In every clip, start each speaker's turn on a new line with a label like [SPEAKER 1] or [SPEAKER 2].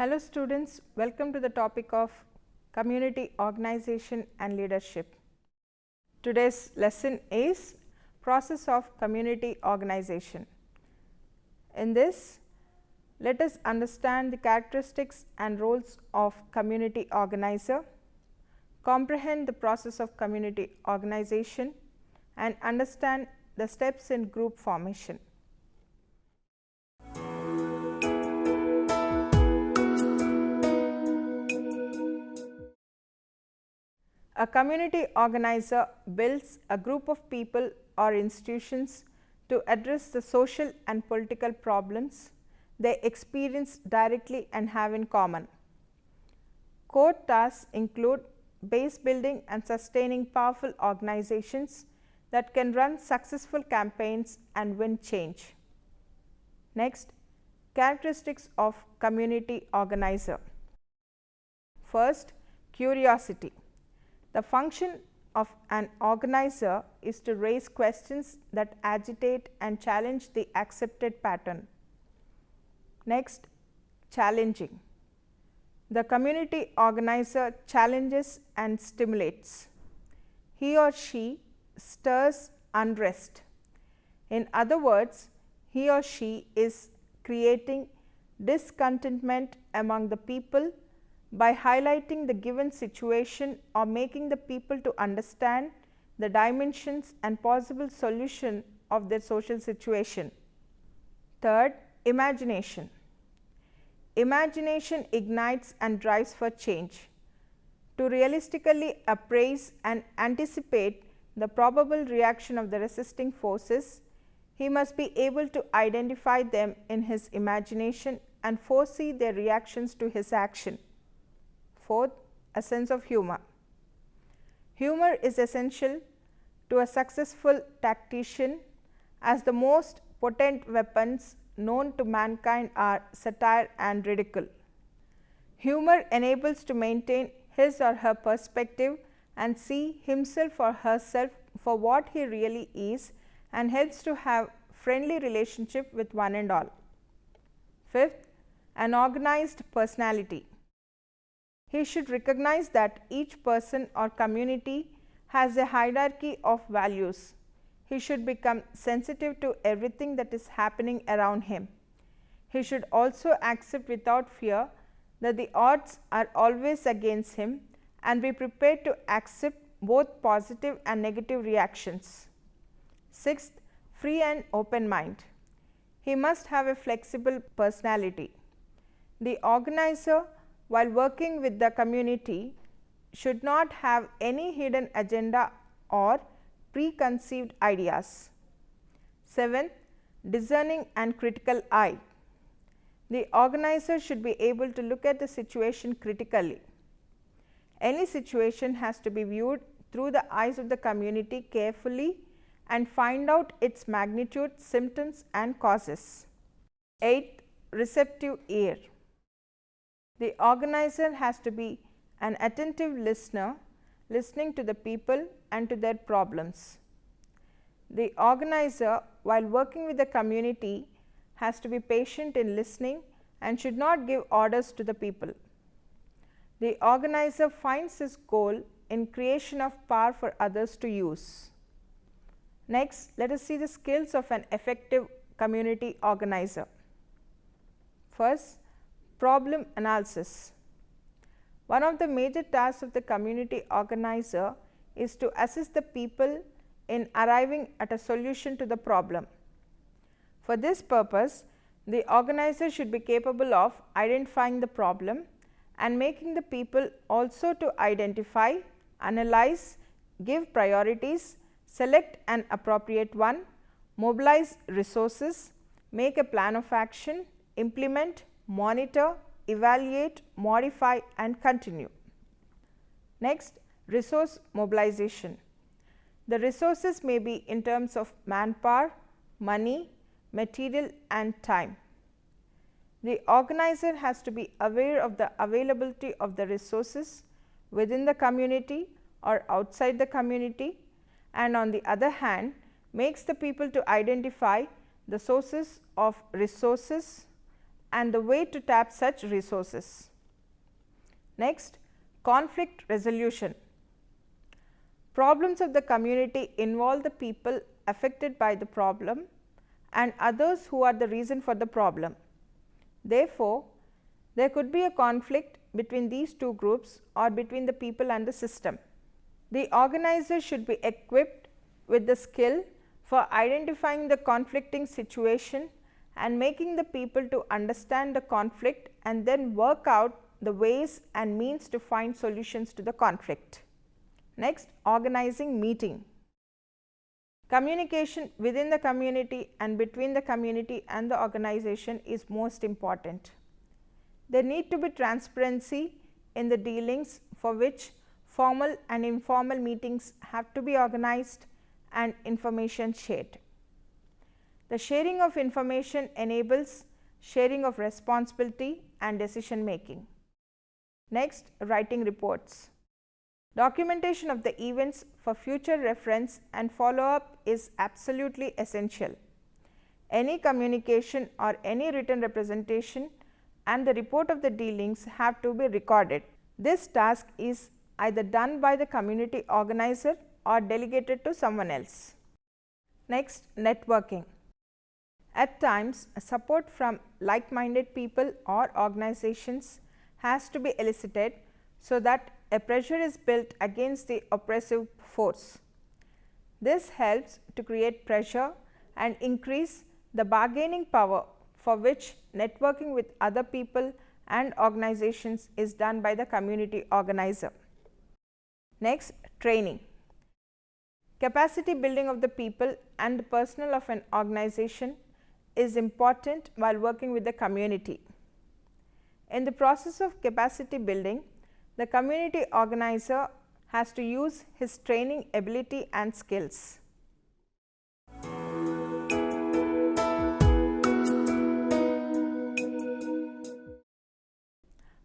[SPEAKER 1] Hello students, welcome to the topic of community organization and leadership. Today's lesson is process of community organization. In this, let us understand the characteristics and roles of community organizer, comprehend the process of community organization and understand the steps in group formation. A community organizer builds a group of people or institutions to address the social and political problems they experience directly and have in common. Core tasks include base building and sustaining powerful organizations that can run successful campaigns and win change. Next, characteristics of community organizer. First, curiosity. The function of an organizer is to raise questions that agitate and challenge the accepted pattern. Next, challenging. The community organizer challenges and stimulates. He or she stirs unrest. In other words, he or she is creating discontentment among the people by highlighting the given situation or making the people to understand the dimensions and possible solution of their social situation. Third, imagination. Imagination ignites and drives for change. To realistically appraise and anticipate the probable reaction of the resisting forces, he must be able to identify them in his imagination and foresee their reactions to his action. Fourth, a sense of humor. Humor is essential to a successful tactician, as the most potent weapons known to mankind are satire and ridicule. Humor enables to maintain his or her perspective and see himself or herself for what he really is, and helps to have friendly relationship with one and all. Fifth, an organized personality. He should recognize that each person or community has a hierarchy of values. He should become sensitive to everything that is happening around him. He should also accept without fear that the odds are always against him and be prepared to accept both positive and negative reactions. Sixth, free and open mind. He must have a flexible personality. The organizer, while working with the community, should not have any hidden agenda or preconceived ideas. Seventh, discerning and critical eye. The organizer should be able to look at the situation critically. Any situation has to be viewed through the eyes of the community carefully and find out its magnitude, symptoms and causes. Eighth, receptive ear. The organizer has to be an attentive listener, listening to the people and to their problems. The organizer, while working with the community, has to be patient in listening and should not give orders to the people. The organizer finds his goal in creation of power for others to use. Next, let us see the skills of an effective community organizer. First, problem analysis. One of the major tasks of the community organizer is to assist the people in arriving at a solution to the problem. For this purpose, the organizer should be capable of identifying the problem and making the people also to identify, analyze, give priorities, select an appropriate one, mobilize resources, make a plan of action, implement, monitor, evaluate, modify and continue. Next, resource mobilization. The resources may be in terms of manpower, money, material and time. The organizer has to be aware of the availability of the resources within the community or outside the community, and on the other hand makes the people to identify the sources of resources and the way to tap such resources. Next, conflict resolution. Problems of the community involve the people affected by the problem and others who are the reason for the problem. Therefore, there could be a conflict between these two groups or between the people and the system. The organizer should be equipped with the skill for identifying the conflicting situation and making the people to understand the conflict and then work out the ways and means to find solutions to the conflict. Next, organizing meeting. Communication within the community and between the community and the organization is most important. There need to be transparency in the dealings, for which formal and informal meetings have to be organized and information shared. The sharing of information enables sharing of responsibility and decision making. Next, writing reports. Documentation of the events for future reference and follow-up is absolutely essential. Any communication or any written representation and the report of the dealings have to be recorded. This task is either done by the community organizer or delegated to someone else. Next, networking. At times, support from like-minded people or organizations has to be elicited so that a pressure is built against the oppressive force. This helps to create pressure and increase the bargaining power, for which networking with other people and organizations is done by the community organizer. Next, training. Capacity building of the people and the personnel of an organization is important while working with the community. In the process of capacity building, the community organizer has to use his training ability and skills.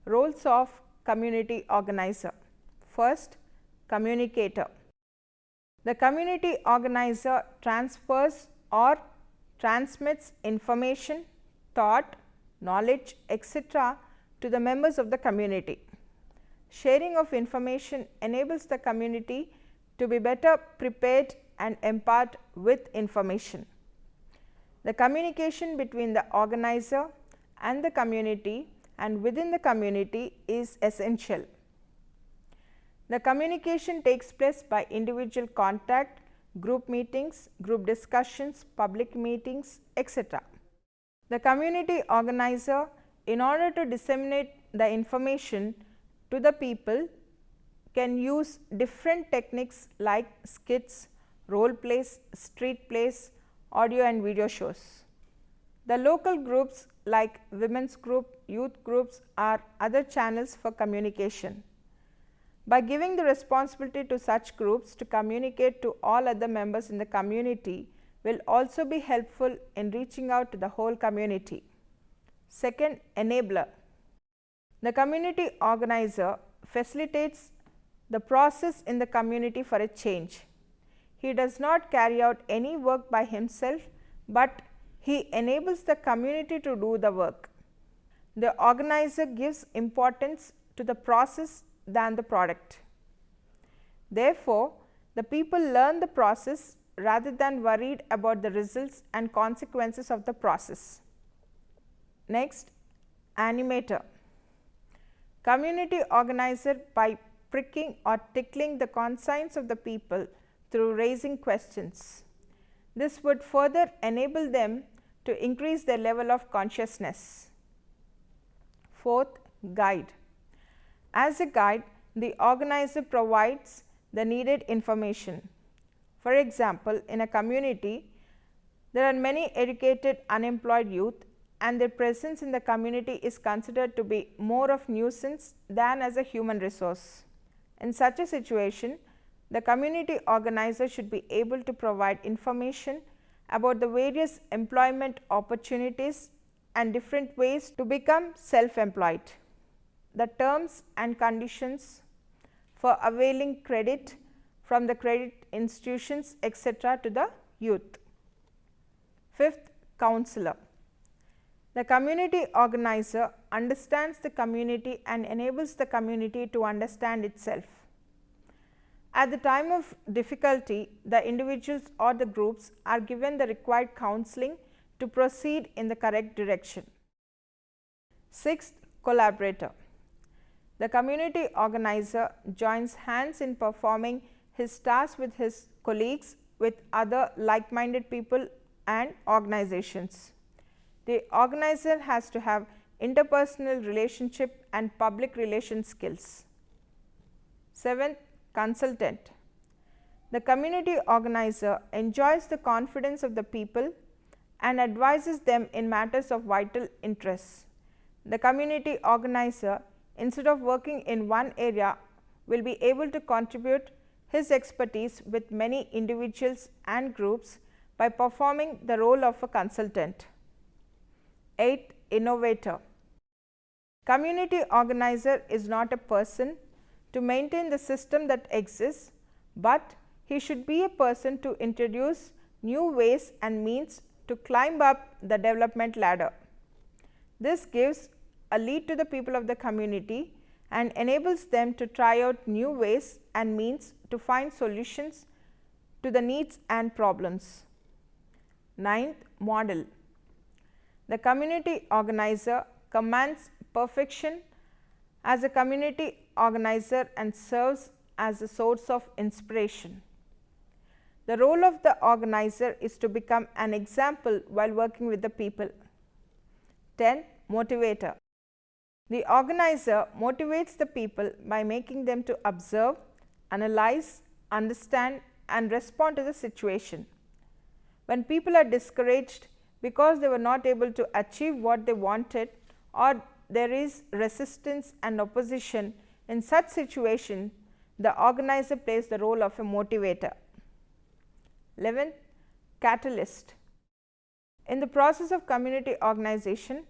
[SPEAKER 1] Roles of community organizer. First, communicator. The community organizer transfers or transmits information, thought, knowledge, etc. to the members of the community. Sharing of information enables the community to be better prepared and empowered with information. The communication between the organizer and the community and within the community is essential. The communication takes place by individual contact, group meetings, group discussions, public meetings, etc. The community organizer, in order to disseminate the information to the people, can use different techniques like skits, role plays, street plays, audio and video shows. The local groups like women's group, youth groups are other channels for communication. By giving the responsibility to such groups to communicate to all other members in the community will also be helpful in reaching out to the whole community. Second, enabler. The community organizer facilitates the process in the community for a change. He does not carry out any work by himself, but he enables the community to do the work. The organizer gives importance to the process than the product. Therefore, the people learn the process rather than worried about the results and consequences of the process. Next, animator. Community organizer, by pricking or tickling the conscience of the people through raising questions. This would further enable them to increase their level of consciousness. Fourth, guide. As a guide, the organizer provides the needed information. For example, in a community, there are many educated unemployed youth, and their presence in the community is considered to be more of nuisance than as a human resource. In such a situation, the community organizer should be able to provide information about the various employment opportunities and different ways to become self-employed, the terms and conditions for availing credit from the credit institutions, etc. to the youth. Fifth, counselor. The community organizer understands the community and enables the community to understand itself. At the time of difficulty, the individuals or the groups are given the required counseling to proceed in the correct direction. Sixth, collaborator. The community organizer joins hands in performing his tasks with his colleagues, with other like-minded people and organizations. The organizer has to have interpersonal relationship and public relations skills. Seventh, consultant. The community organizer enjoys the confidence of the people and advises them in matters of vital interest. The community organizer, instead of working in one area, will be able to contribute his expertise with many individuals and groups by performing the role of a consultant. 8. Innovator. Community organizer is not a person to maintain the system that exists, but he should be a person to introduce new ways and means to climb up the development ladder. This gives a lead to the people of the community and enables them to try out new ways and means to find solutions to the needs and problems. 9th, model. The community organizer commands perfection as a community organizer and serves as a source of inspiration. The role of the organizer is to become an example while working with the people. 10. Motivator. The organizer motivates the people by making them to observe, analyze, understand and respond to the situation. When people are discouraged because they were not able to achieve what they wanted, or there is resistance and opposition, in such situation, the organizer plays the role of a motivator. 11th, catalyst. In the process of community organization,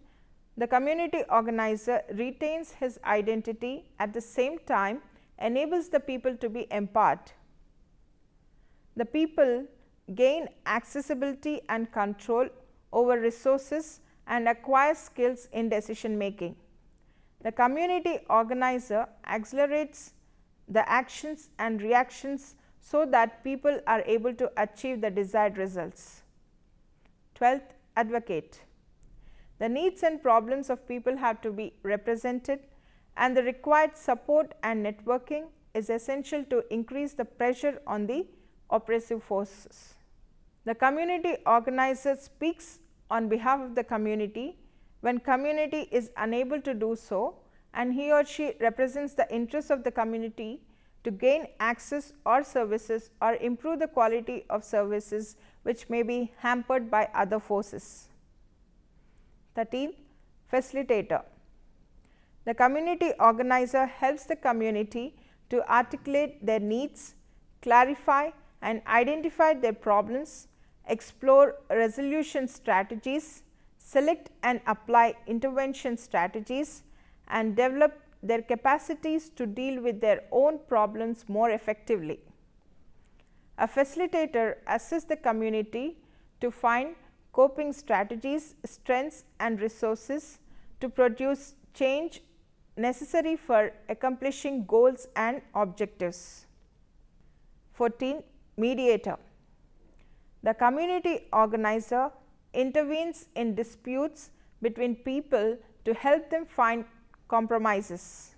[SPEAKER 1] the community organizer retains his identity, at the same time enables the people to be empowered. The people gain accessibility and control over resources and acquire skills in decision making. The community organizer accelerates the actions and reactions so that people are able to achieve the desired results. 12th, advocate. The needs and problems of people have to be represented, and the required support and networking is essential to increase the pressure on the oppressive forces. The community organizer speaks on behalf of the community when community is unable to do so, and he or she represents the interests of the community to gain access or services or improve the quality of services which may be hampered by other forces. 13. Facilitator. The community organizer helps the community to articulate their needs, clarify and identify their problems, explore resolution strategies, select and apply intervention strategies, and develop their capacities to deal with their own problems more effectively. A facilitator assists the community to find coping strategies, strengths and resources to produce change necessary for accomplishing goals and objectives. 14. Mediator. The community organizer intervenes in disputes between people to help them find compromises,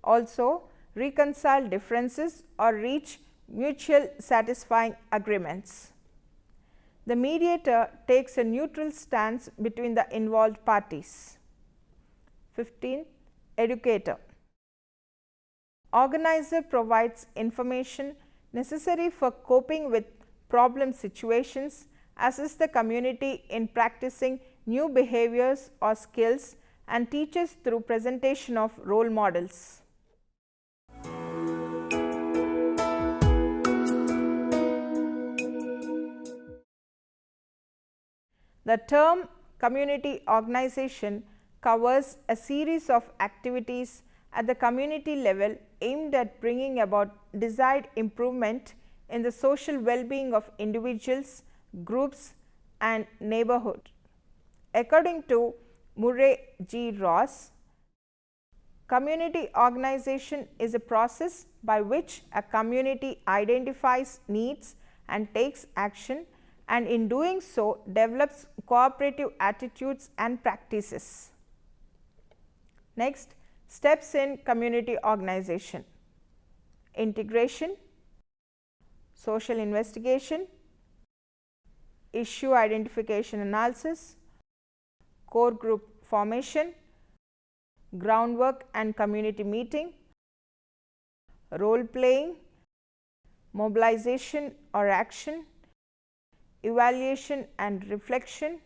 [SPEAKER 1] also reconcile differences or reach mutual satisfying agreements. The mediator takes a neutral stance between the involved parties. 15. Educator. Organizer provides information necessary for coping with problem situations, assists the community in practicing new behaviors or skills, and teaches through presentation of role models. The term community organization covers a series of activities at the community level aimed at bringing about desired improvement in the social well-being of individuals, groups and neighborhood. According to Murray G. Ross. Community organization is a process by which a community identifies needs and takes action, and in doing so develops cooperative attitudes and practices. Next, steps in community organization: integration, social investigation, issue identification analysis, core group formation, groundwork and community meeting, role playing, mobilization or action, evaluation and reflection,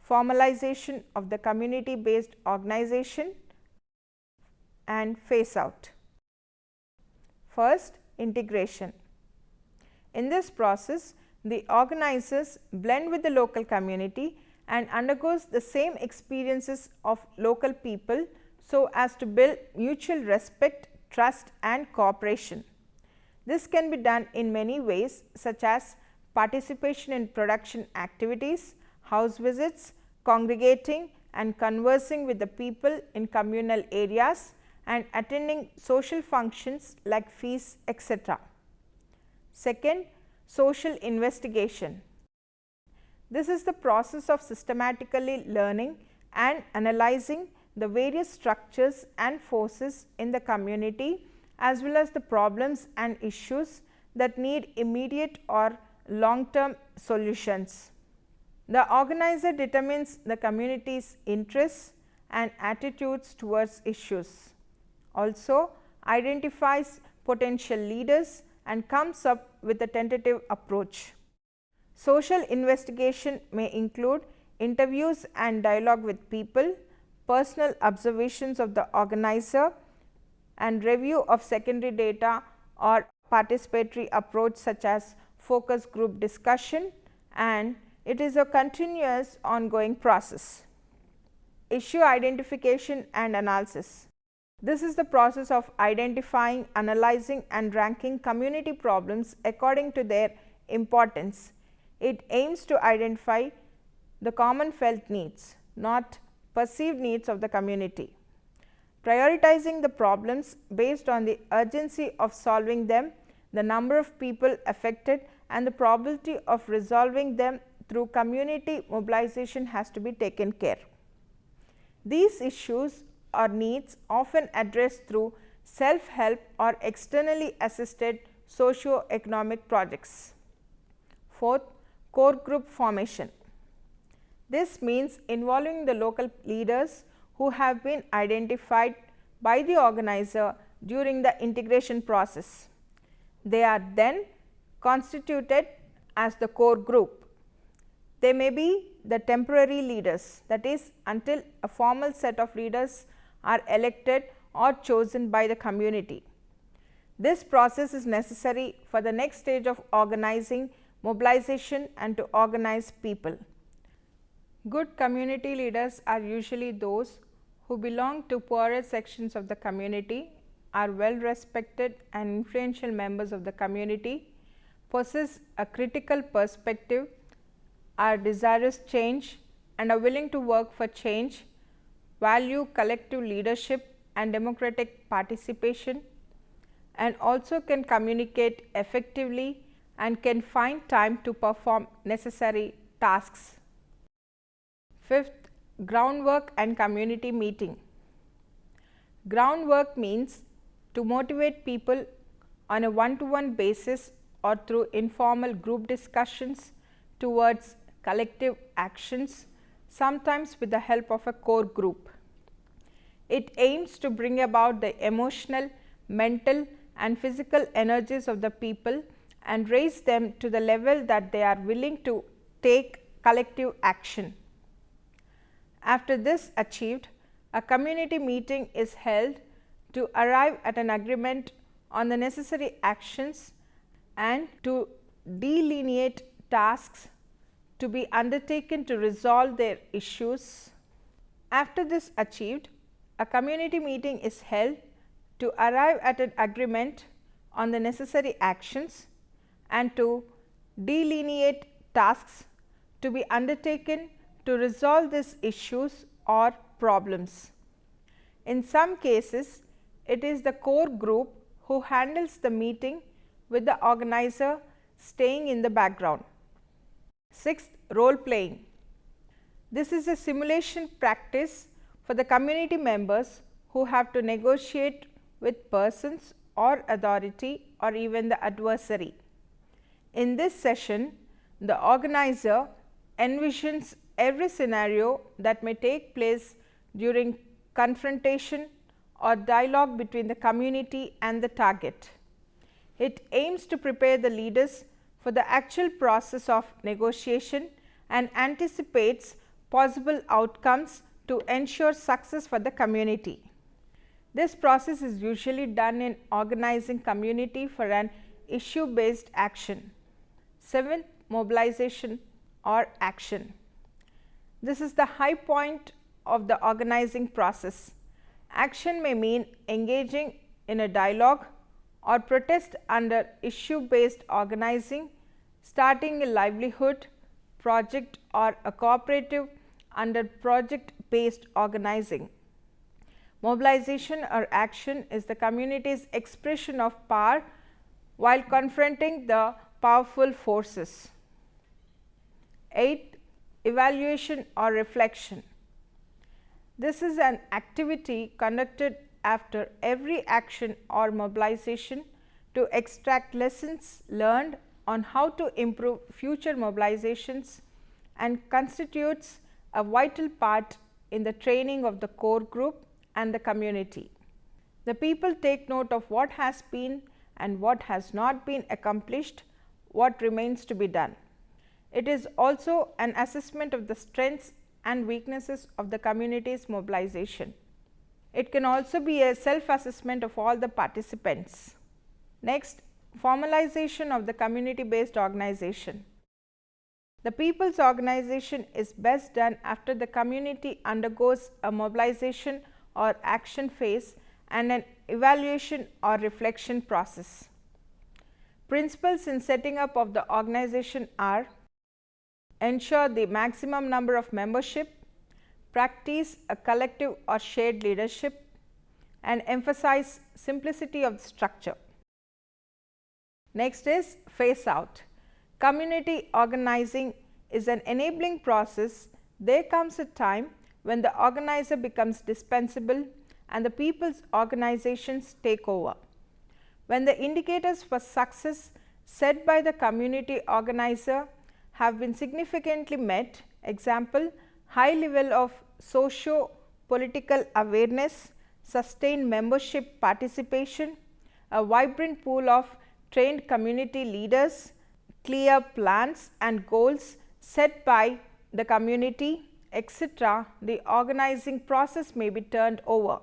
[SPEAKER 1] formalization of the community based organization, and phase out. First, integration. In this process, the organizers blend with the local community and undergoes the same experiences of local people so as to build mutual respect, trust and cooperation. This can be done in many ways, such as participation in production activities, house visits, congregating and conversing with the people in communal areas, and attending social functions like feasts, etc. Second, social investigation. This is the process of systematically learning and analyzing the various structures and forces in the community, as well as the problems and issues that need immediate or long-term solutions. The organizer determines the community's interests and attitudes towards issues. Also, identifies potential leaders and comes up with a tentative approach. Social investigation may include interviews and dialogue with people, personal observations of the organizer, and review of secondary data or participatory approach such as focus group discussion, and it is a continuous ongoing process. Issue identification and analysis. This is the process of identifying, analyzing and ranking community problems according to their importance. It aims to identify the common felt needs, not perceived needs of the community, prioritizing the problems based on the urgency of solving them, the number of people affected, and the probability of resolving them through community mobilization has to be taken care. These issues or needs often addressed through self-help or externally assisted socio-economic projects. Fourth, core group formation. This means involving the local leaders who have been identified by the organizer during the integration process. They are then constituted as the core group. They may be the temporary leaders, that is, until a formal set of leaders are elected or chosen by the community. This process is necessary for the next stage of organizing, mobilization, and to organize people. Good community leaders are usually those who belong to poorer sections of the community, are well respected and influential members of the community, possess a critical perspective, are desirous change and are willing to work for change, value collective leadership and democratic participation, and also can communicate effectively and can find time to perform necessary tasks. Fifth, groundwork and community meeting. Groundwork means to motivate people on a one-to-one basis or through informal group discussions towards collective actions, sometimes with the help of a core group. It aims to bring about the emotional, mental and physical energies of the people and raise them to the level that they are willing to take collective action. After this achieved, a community meeting is held to arrive at an agreement on the necessary actions and to delineate tasks to be undertaken to resolve their issues. After this achieved, a community meeting is held to arrive at an agreement on the necessary actions and to delineate tasks to be undertaken to resolve these issues or problems. In some cases, it is the core group who handles the meeting with the organizer staying in the background. Sixth, role playing. This is a simulation practice for the community members who have to negotiate with persons or authority or even the adversary. In this session, the organizer envisions every scenario that may take place during confrontation or dialogue between the community and the target. It aims to prepare the leaders for the actual process of negotiation and anticipates possible outcomes to ensure success for the community. This process is usually done in organizing community for an issue based action. Seventh, mobilization or action. This is the high point of the organizing process. Action may mean engaging in a dialogue or protest under issue based organizing, starting a livelihood project or a cooperative under project based organizing. Mobilization or action is the community's expression of power while confronting the powerful forces. Eighth, evaluation or reflection. This is an activity conducted after every action or mobilization to extract lessons learned on how to improve future mobilizations and constitutes a vital part in the training of the core group and the community. The people take note of what has been and what has not been accomplished, what remains to be done. It is also an assessment of the strengths and weaknesses of the community's mobilization. It can also be a self-assessment of all the participants. Next, formalization of the community-based organization. The people's organization is best done after the community undergoes a mobilization or action phase and an evaluation or reflection process. Principles in setting up of the organization are: ensure the maximum number of membership, practice a collective or shared leadership, and emphasize simplicity of the structure. Next is phase out. Community organizing is an enabling process. There comes a time when the organizer becomes dispensable and the people's organizations take over. When the indicators for success set by the community organizer have been significantly met, example, high level of socio-political awareness, sustained membership participation, a vibrant pool of trained community leaders, clear plans and goals set by the community, etc., the organizing process may be turned over.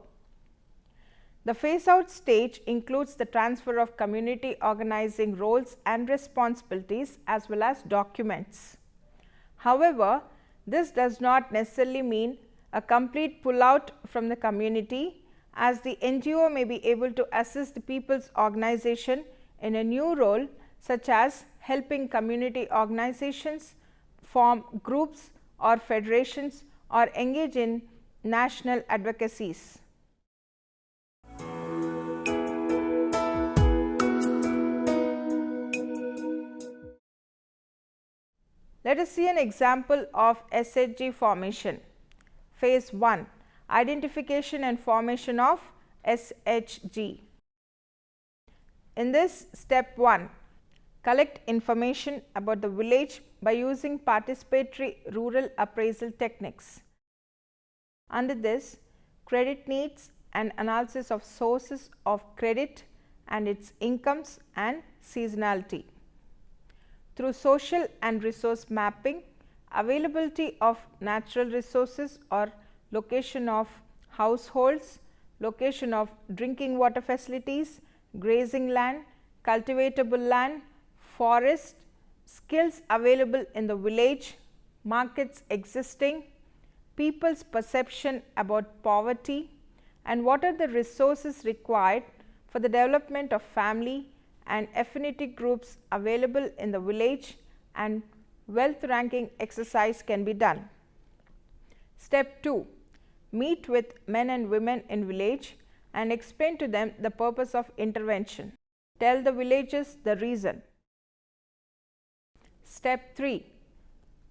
[SPEAKER 1] The phase out stage includes the transfer of community organizing roles and responsibilities as well as documents. However, this does not necessarily mean a complete pull-out from the community, as the NGO may be able to assist the people's organization in a new role, such as helping community organizations form groups or federations or engage in national advocacies. Let us see an example of SHG formation. Phase 1, identification and formation of SHG. In this, step 1, collect information about the village by using participatory rural appraisal techniques. Under this, credit needs and analysis of sources of credit and its incomes and seasonality. Through social and resource mapping, availability of natural resources or location of households, location of drinking water facilities, grazing land, cultivatable land, forest, skills available in the village, markets existing, people's perception about poverty, and what are the resources required for the development of family and affinity groups available in the village, and wealth ranking exercise can be done. Step 2. Meet with men and women in village and explain to them the purpose of intervention. Tell the villagers the reason. Step 3.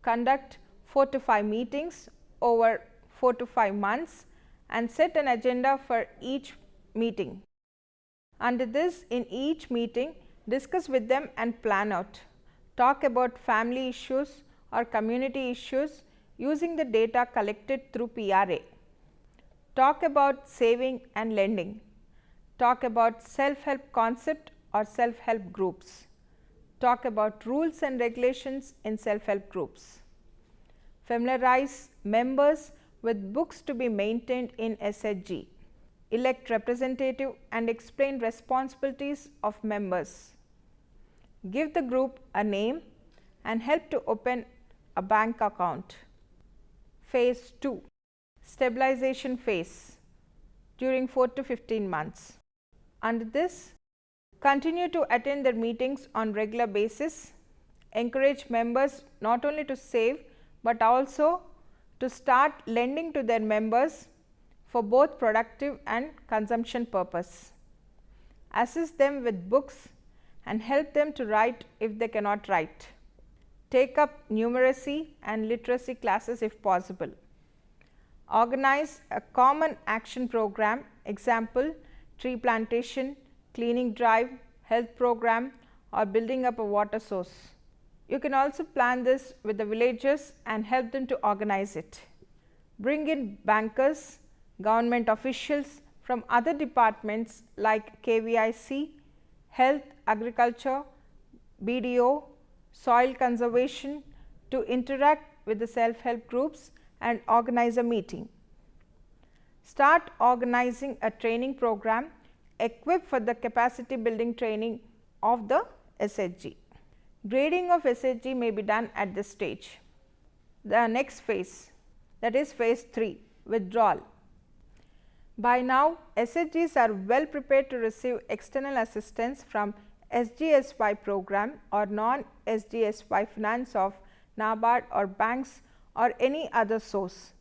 [SPEAKER 1] Conduct 4 to 5 meetings over 4 to 5 months and set an agenda for each meeting. Under this, in each meeting, discuss with them and plan out. Talk about family issues or community issues using the data collected through PRA. Talk about saving and lending. Talk about self-help concept or self-help groups. Talk about rules and regulations in self-help groups. Familiarize members with books to be maintained in SHG. Elect representative and explain responsibilities of members. Give the group a name and help to open a bank account. Phase 2. Stabilization phase during 4 to 15 months. Under this, continue to attend their meetings on regular basis. Encourage members not only to save but also to start lending to their members for both productive and consumption purpose. Assist them with books and help them to write if they cannot write. Take up numeracy and literacy classes if possible. Organize a common action program, example tree plantation, cleaning drive, health program or building up a water source. You can also plan this with the villagers and help them to organize it. Bring in bankers, government officials from other departments like KVIC, health, agriculture, BDO, soil conservation to interact with the self-help groups and organize a meeting. Start organizing a training program equipped for the capacity building training of the SHG. Grading of SHG may be done at this stage. The next phase, that is phase 3, withdrawal. By now, SHGs are well prepared to receive external assistance from SGSY program or non-SGSY finance of NABARD or banks or any other source.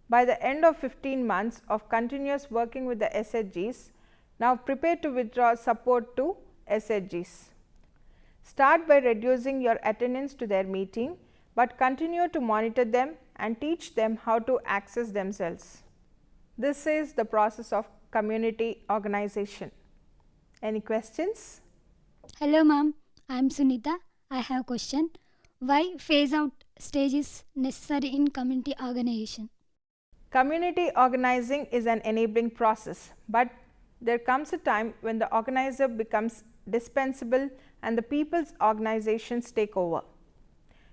[SPEAKER 1] By the end of 15 months of continuous working with the SHGs, now prepare to withdraw support to SHGs. Start by reducing your attendance to their meeting, but continue to monitor them and teach them how to access themselves. This is the process of community organization. Any questions?
[SPEAKER 2] Hello ma'am, I am Sunita. I have a question. Why phase out stage is necessary in community organization?
[SPEAKER 1] Community organizing is an enabling process, but there comes a time when the organizer becomes dispensable and the people's organizations take over.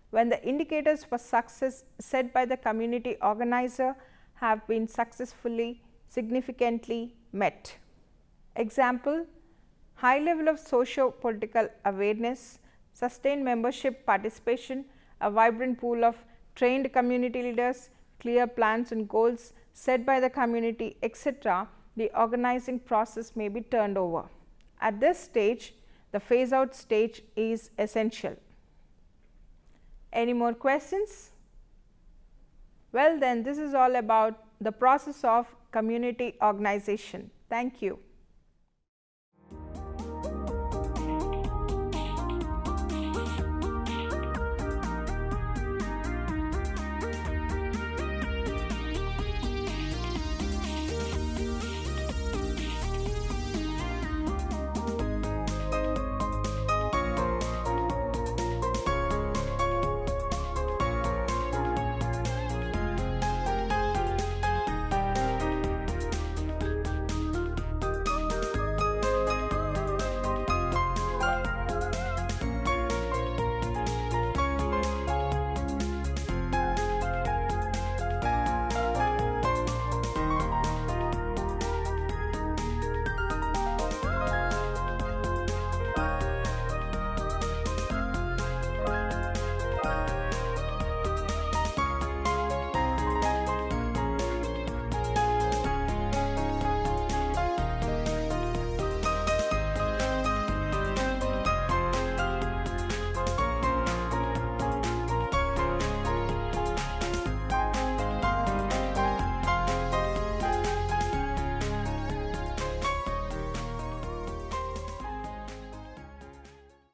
[SPEAKER 1] When the indicators for success set by the community organizer have been successfully, significantly met. Example, high level of socio-political awareness, sustained membership participation, a vibrant pool of trained community leaders, clear plans and goals set by the community, etc., the organizing process may be turned over. At this stage, the phase out stage is essential. Any more questions? Well then, this is all about the process of community organization. Thank you.